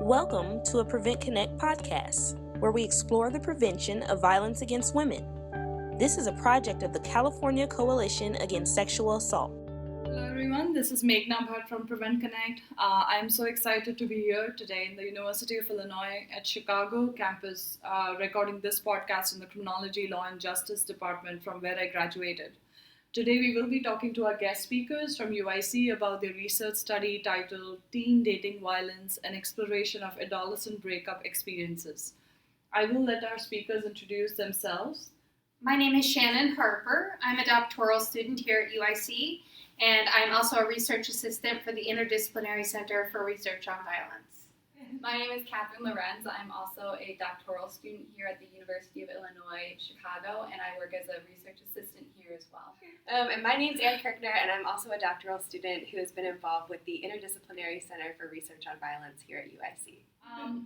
Welcome to a Prevent Connect podcast, where we explore the prevention of violence against women. This is a project of the California Coalition Against Sexual Assault. Hello everyone, this is Meghna Bhatt from Prevent Connect. I am so excited to be here today in the University of Illinois at Chicago campus, recording this podcast in the Criminology, Law and Justice Department from where I graduated. Today we will be talking to our guest speakers from UIC about their research study titled Teen Dating Violence, an Exploration of Adolescent Breakup Experiences. I will let our speakers introduce themselves. My name is Shannon Harper. I'm a doctoral student here at UIC, and I'm also a research assistant for the Interdisciplinary Center for Research on Violence. My name is Katherine Lorenz. I'm also a doctoral student here at the University of Illinois, Chicago, and I work as a research assistant here as well. And my name's Kirkner, and I'm also a doctoral student who has been involved with the Interdisciplinary Center for Research on Violence here at UIC.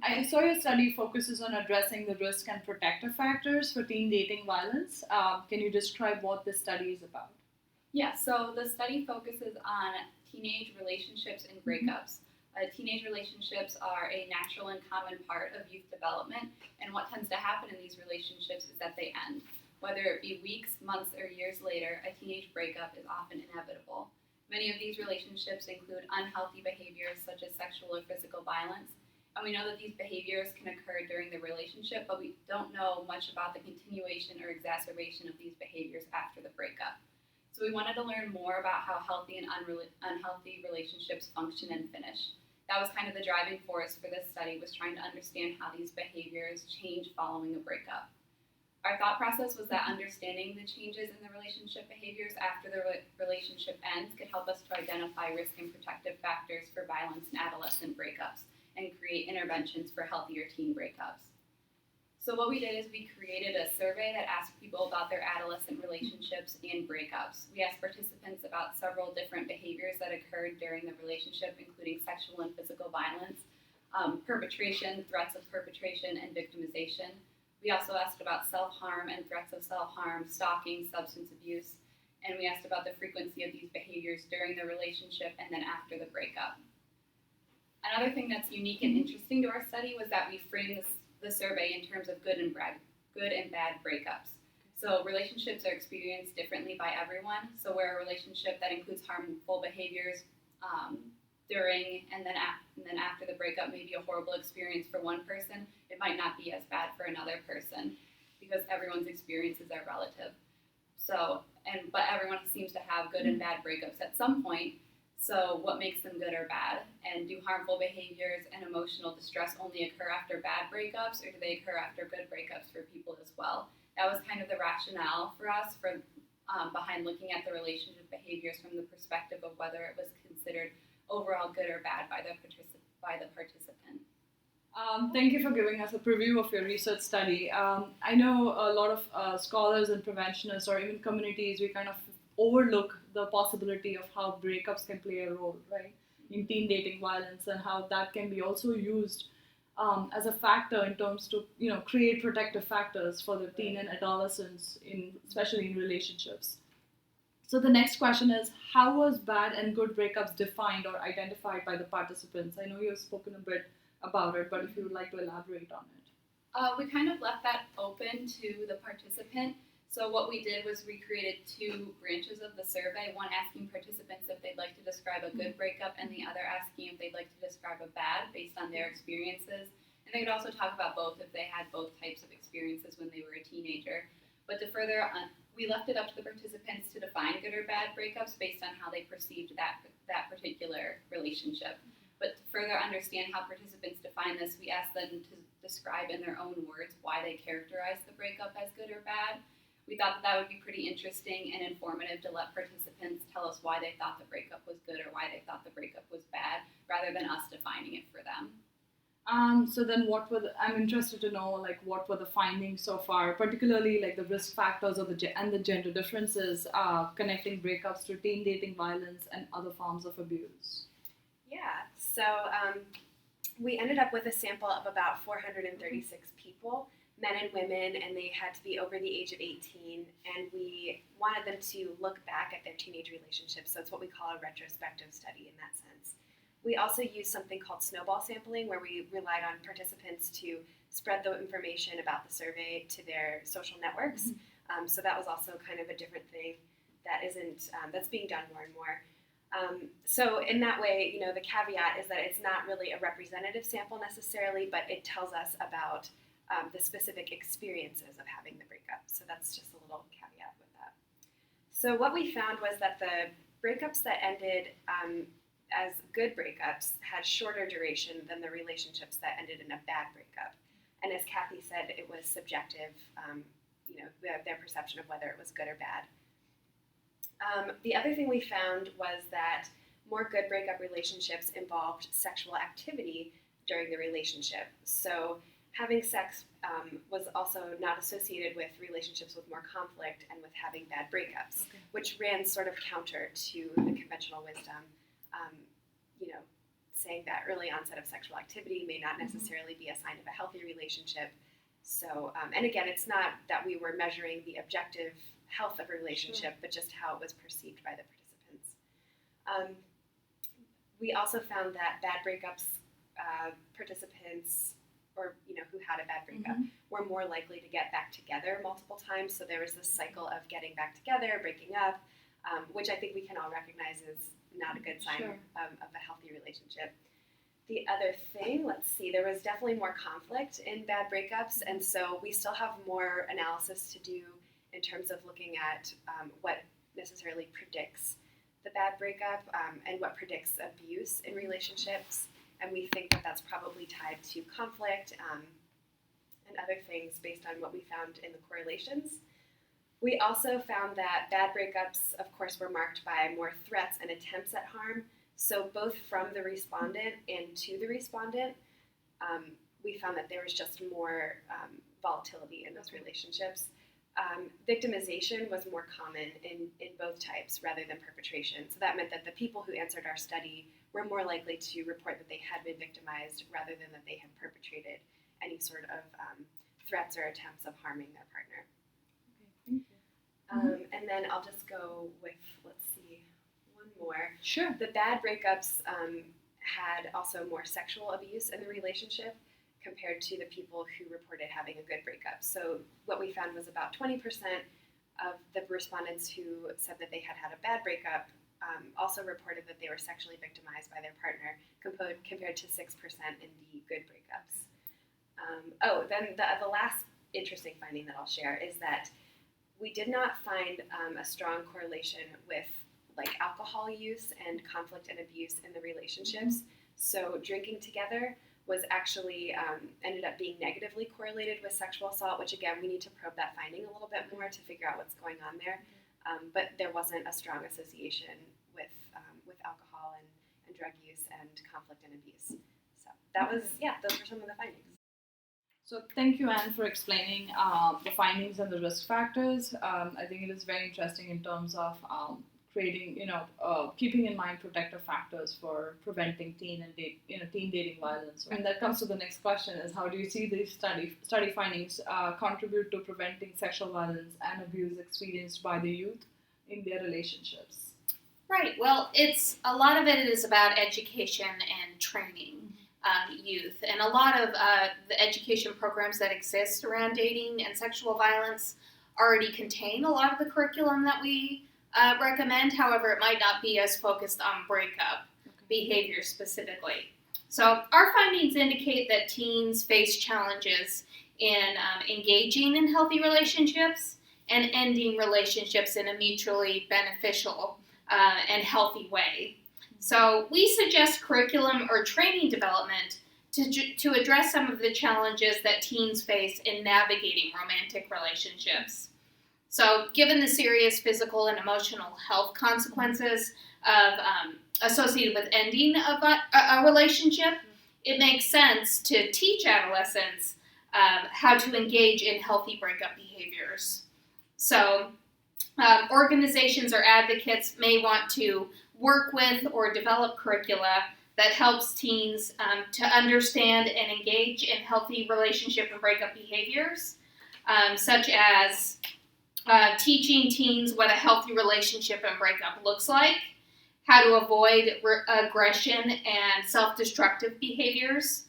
I saw your study focuses on addressing the risk and protective factors for teen dating violence. Can you describe what this study is about? Yeah, so the study focuses on teenage relationships and breakups. Teenage relationships are a natural and common part of youth development, and what tends to happen in these relationships is that they end. Whether it be weeks, months, or years later, a teenage breakup is often inevitable. Many of these relationships include unhealthy behaviors such as sexual or physical violence, and we know that these behaviors can occur during the relationship, but we don't know much about the continuation or exacerbation of these behaviors after the breakup. So we wanted to learn more about how healthy and unhealthy relationships function and finish. That was kind of the driving force for this study, was trying to understand how these behaviors change following a breakup. Our thought process was that understanding the changes in the relationship behaviors after the relationship ends could help us to identify risk and protective factors for violence in adolescent breakups and create interventions for healthier teen breakups. So what we did is we created a survey that asked people about their adolescent relationships and breakups. We asked participants about several different behaviors that occurred during the relationship, including sexual and physical violence, perpetration, threats of perpetration, and victimization. We also asked about self-harm and threats of self-harm, stalking, substance abuse, and we asked about the frequency of these behaviors during the relationship and then after the breakup. Another thing that's unique and interesting to our study was that we framed the survey in terms of good and bad breakups. So relationships are experienced differently by everyone. So where a relationship that includes harmful behaviors during and then after the breakup may be a horrible experience for one person, it might not be as bad for another person because everyone's experiences are relative. But everyone seems to have good and bad breakups at some point. So what makes them good or bad? And do harmful behaviors and emotional distress only occur after bad breakups, or do they occur after good breakups for people as well? That was kind of the rationale for us behind looking at the relationship behaviors from the perspective of whether it was considered overall good or bad by the participant. Thank you for giving us a preview of your research study. I know a lot of scholars and preventionists or even communities, we kind of overlook the possibility of how breakups can play a role, right, in teen dating violence, and how that can be also used as a factor in terms to create protective factors for the teen and adolescents, especially in relationships. So the next question is, how was bad and good breakups defined or identified by the participants? I know you've spoken a bit about it, but if you would like to elaborate on it. We kind of left that open to the participant. So what we did was we created two branches of the survey, one asking participants if they'd like to describe a good breakup and the other asking if they'd like to describe a bad based on their experiences. And they could also talk about both if they had both types of experiences when they were a teenager. But we left it up to the participants to define good or bad breakups based on how they perceived that particular relationship. But to further understand how participants define this, we asked them to describe in their own words why they characterize the breakup as good or bad. We thought that would be pretty interesting and informative to let participants tell us why they thought the breakup was good or why they thought the breakup was bad, rather than us defining it for them. So then I'm interested to know, what were the findings so far, particularly the risk factors and the gender differences connecting breakups to teen dating violence and other forms of abuse? Yeah, so we ended up with a sample of about 436 people, men and women, and they had to be over the age of 18, and we wanted them to look back at their teenage relationships, so it's what we call a retrospective study in that sense. We also used something called snowball sampling, where we relied on participants to spread the information about the survey to their social networks. So that was also kind of a different thing that isn't that's being done more and more. So in that way, you know, the caveat is that it's not really a representative sample necessarily, but it tells us about the specific experiences of having the breakup. So that's just a little caveat with that. So what we found was that the breakups that ended as good breakups had shorter duration than the relationships that ended in a bad breakup. And as Kathy said, it was subjective, you know, their perception of whether it was good or bad. The other thing we found was that more good breakup relationships involved sexual activity during the relationship. So having sex was also not associated with relationships with more conflict and with having bad breakups, which ran sort of counter to the conventional wisdom, you know, saying that early onset of sexual activity may not necessarily be a sign of a healthy relationship. So, and again, it's not that we were measuring the objective health of a relationship, but just how it was perceived by the participants. We also found that bad breakups, participants, or you know, who had a bad breakup, were more likely to get back together multiple times. So there was this cycle of getting back together, breaking up, which I think we can all recognize is not a good sign of a healthy relationship. The other thing, let's see, there was definitely more conflict in bad breakups, and so we still have more analysis to do in terms of looking at what necessarily predicts the bad breakup and what predicts abuse in relationships. And we think that that's probably tied to conflict and other things based on what we found in the correlations. We also found that bad breakups, of course, were marked by more threats and attempts at harm. So both from the respondent and to the respondent, we found that there was just more volatility in those relationships. Victimization was more common in both types rather than perpetration. So that meant that the people who answered our study were more likely to report that they had been victimized rather than that they had perpetrated any sort of threats or attempts of harming their partner. Okay, thank you. And then I'll just go with, let's see, one more. Sure. The bad breakups had also more sexual abuse in the relationship compared to the people who reported having a good breakup. So what we found was about 20% of the respondents who said that they had had a bad breakup also reported that they were sexually victimized by their partner, compared to 6% in the good breakups. Then the last interesting finding that I'll share is that we did not find a strong correlation with like alcohol use and conflict and abuse in the relationships. So drinking together was actually ended up being negatively correlated with sexual assault, which again, we need to probe that finding a little bit more to figure out what's going on there. But there wasn't a strong association with alcohol and drug use and conflict and abuse. So that was, those were some of the findings. So thank you, Anne, for explaining the findings and the risk factors. I think it is very interesting in terms of creating, keeping in mind protective factors for preventing teen dating violence. And that comes to the next question: is how do you see these study findings contribute to preventing sexual violence and abuse experienced by the youth in their relationships? Right. Well, a lot of it is about education and training youth, and a lot of the education programs that exist around dating and sexual violence already contain a lot of the curriculum that we recommend. However, it might not be as focused on breakup behavior specifically. So our findings indicate that teens face challenges in engaging in healthy relationships and ending relationships in a mutually beneficial and healthy way. So we suggest curriculum or training development to address some of the challenges that teens face in navigating romantic relationships. So given the serious physical and emotional health consequences of associated with ending a relationship, it makes sense to teach adolescents how to engage in healthy breakup behaviors. So organizations or advocates may want to work with or develop curricula that helps teens to understand and engage in healthy relationship and breakup behaviors, such as teaching teens what a healthy relationship and breakup looks like, how to avoid aggression and self-destructive behaviors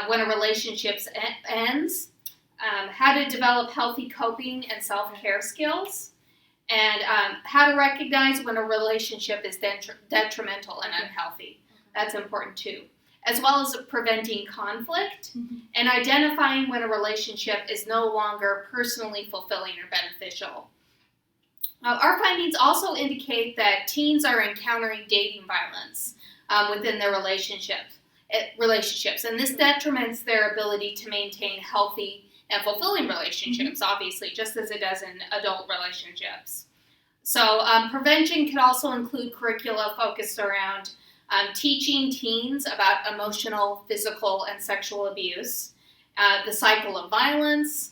when a relationship ends, how to develop healthy coping and self-care skills, and how to recognize when a relationship is detrimental and unhealthy. That's important too. As well as preventing conflict and identifying when a relationship is no longer personally fulfilling or beneficial. Our findings also indicate that teens are encountering dating violence within their relationships, and this detriments their ability to maintain healthy and fulfilling relationships, obviously, just as it does in adult relationships. So prevention can also include curricula focused around teaching teens about emotional, physical, and sexual abuse, the cycle of violence,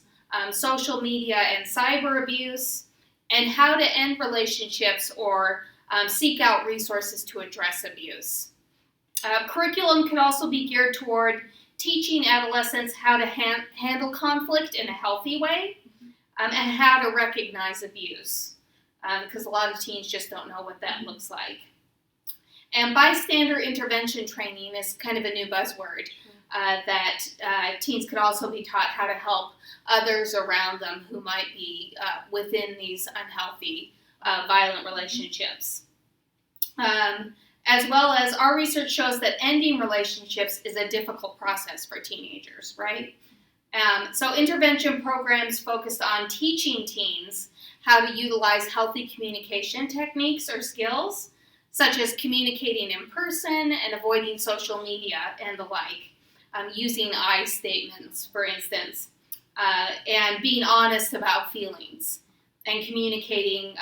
social media and cyber abuse, and how to end relationships or seek out resources to address abuse. Curriculum can also be geared toward teaching adolescents how to handle conflict in a healthy way and how to recognize abuse, because a lot of teens just don't know what that looks like. And bystander intervention training is kind of a new buzzword that teens could also be taught how to help others around them who might be within these unhealthy, violent relationships. As well as our research shows that ending relationships is a difficult process for teenagers, right? So intervention programs focused on teaching teens how to utilize healthy communication techniques or skills, such as communicating in person and avoiding social media and the like, using I statements, for instance, and being honest about feelings and communicating,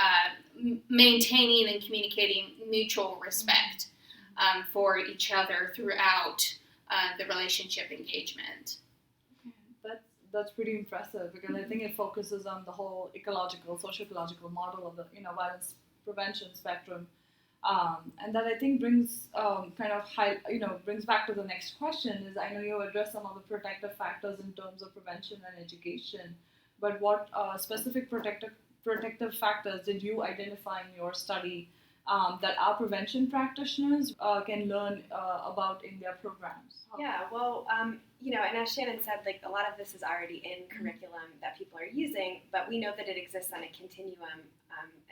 maintaining and communicating mutual respect for each other throughout the relationship engagement. That's pretty impressive, because I think it focuses on the whole ecological, socio-ecological model of the violence prevention spectrum, and that I think brings brings back to the next question. Is, I know you addressed some of the protective factors in terms of prevention and education, but what specific protective factors did you identify in your study that our prevention practitioners can learn about in their programs? Yeah, well, and as Shannon said, like, a lot of this is already in curriculum that people are using, but we know that it exists on a continuum,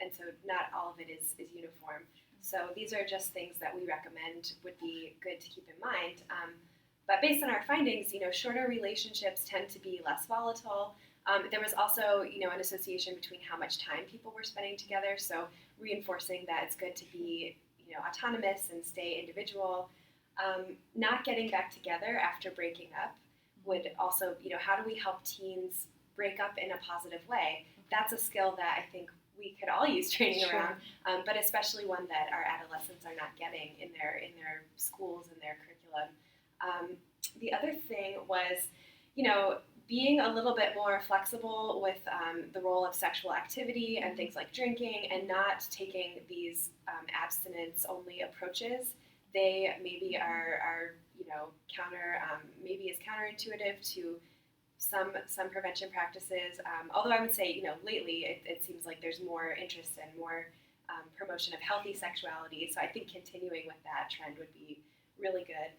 and so not all of it is uniform. So these are just things that we recommend would be good to keep in mind. But based on our findings, shorter relationships tend to be less volatile. There was also, an association between how much time people were spending together, so reinforcing that it's good to be, autonomous and stay individual. Not getting back together after breaking up would also, how do we help teens break up in a positive way? That's a skill that I think we could all use training around, but especially one that our adolescents are not getting in their schools and their curriculum. The other thing was, being a little bit more flexible with the role of sexual activity and things like drinking, and not taking these abstinence-only approaches. They maybe are maybe is counterintuitive to some prevention practices. Although I would say, lately it seems like there's more interest and more promotion of healthy sexuality. So I think continuing with that trend would be really good.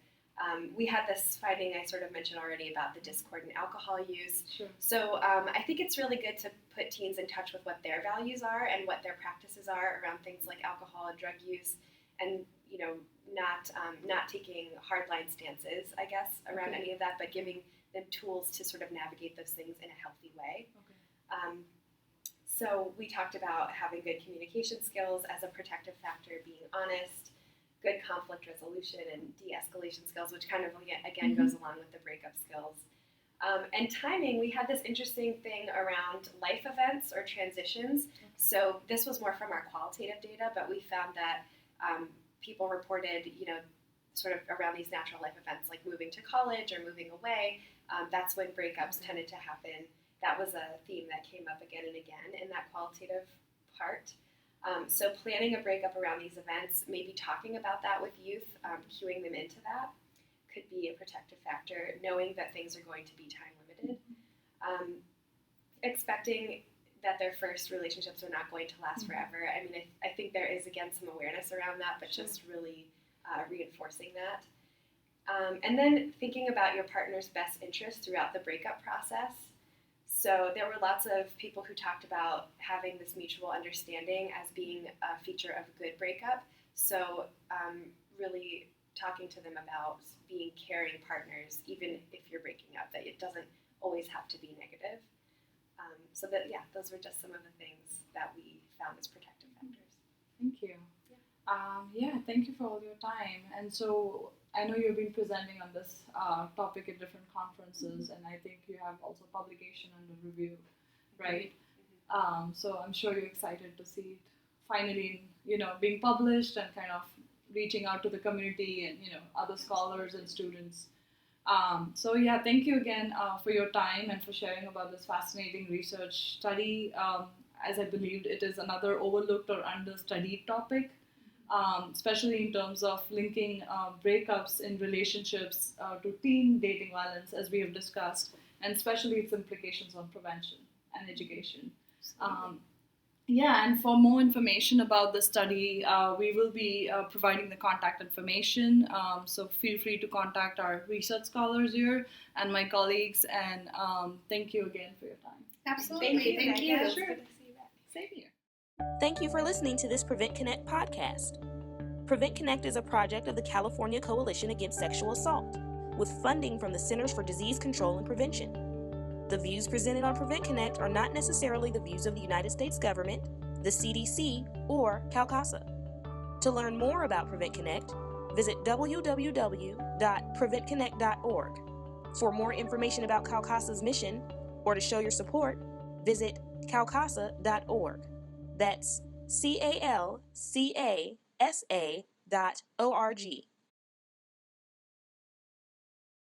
We had this finding I sort of mentioned already about the discordant alcohol use. Sure. So I think it's really good to put teens in touch with what their values are and what their practices are around things like alcohol and drug use, and not taking hardline stances, I guess, around any of that, but giving them tools to sort of navigate those things in a healthy way. Okay. So we talked about having good communication skills as a protective factor, being honest, good conflict resolution and de-escalation skills, which kind of, again, goes along with the breakup skills. And timing, we had this interesting thing around life events or transitions. Okay. So this was more from our qualitative data, but we found that people reported, sort of around these natural life events, like moving to college or moving away. That's when breakups tended to happen. That was a theme that came up again and again in that qualitative part. So planning a breakup around these events, maybe talking about that with youth, cueing them into that, could be a protective factor, knowing that things are going to be time limited. Expecting that their first relationships are not going to last forever. I mean, I think there is, again, some awareness around that, but just really reinforcing that. And then thinking about your partner's best interest throughout the breakup process. So there were lots of people who talked about having this mutual understanding as being a feature of a good breakup. So really talking to them about being caring partners, even if you're breaking up, that it doesn't always have to be negative. So that, yeah, those were just some of the things that we found as protective factors. Thank you. Thank you for all your time. And so I know you've been presenting on this topic at different conferences, and I think you have also publication under review, right? So I'm sure you're excited to see it finally, being published and kind of reaching out to the community and, other scholars and students. Thank you again for your time and for sharing about this fascinating research study. As I believed, it is another overlooked or understudied topic, especially in terms of linking breakups in relationships to teen dating violence, as we have discussed, and especially its implications on prevention and education. And for more information about the study, we will be providing the contact information. So feel free to contact our research scholars here and my colleagues. And thank you again for your time. Absolutely. Thank you. Sure. Sure. Good to see you back. Same here. Thank you for listening to this Prevent Connect podcast. Prevent Connect is a project of the California Coalition Against Sexual Assault, with funding from the Centers for Disease Control and Prevention. The views presented on Prevent Connect are not necessarily the views of the United States government, the CDC, or CalCASA. To learn more about Prevent Connect, visit www.preventconnect.org. For more information about CalCASA's mission, or to show your support, visit calcasa.org. That's CalCasa.org.